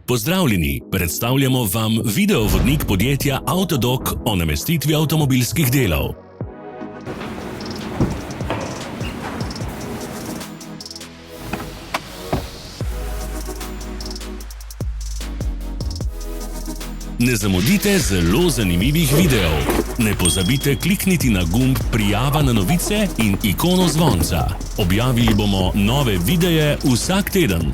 Pozdravljeni, predstavljamo vam videovodnik podjetja Autodoc o namestitvi avtomobilskih delov. Ne zamudite zelo zanimivih videov. Ne pozabite klikniti na gumb Prijava na novice in ikono zvonca. Objavili bomo nove videe vsak teden.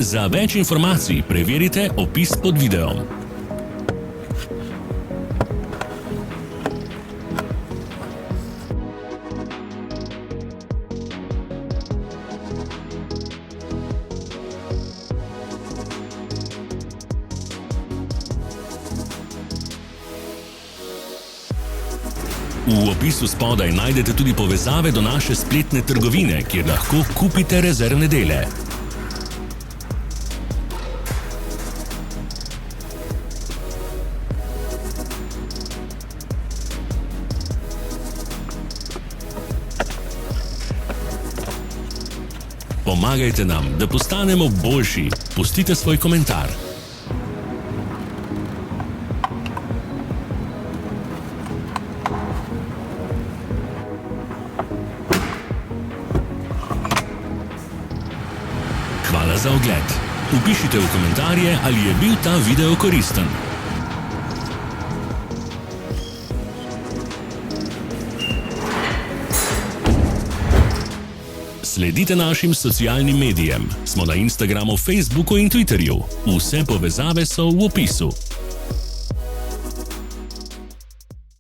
Za več informacij preverite opis pod videom. V opisu spodaj najdete tudi povezave do naše spletne trgovine, kjer lahko kupite rezervne dele. Pomagajte nam, da postanemo boljši. Pustite svoj komentar. Hvala za ogled. Vpišite v komentarje, ali je bil ta video koristen. Sledite našim socialnim medijem. Smo na Instagramu, Facebooku in Twitterju. Vse povezave so v opisu.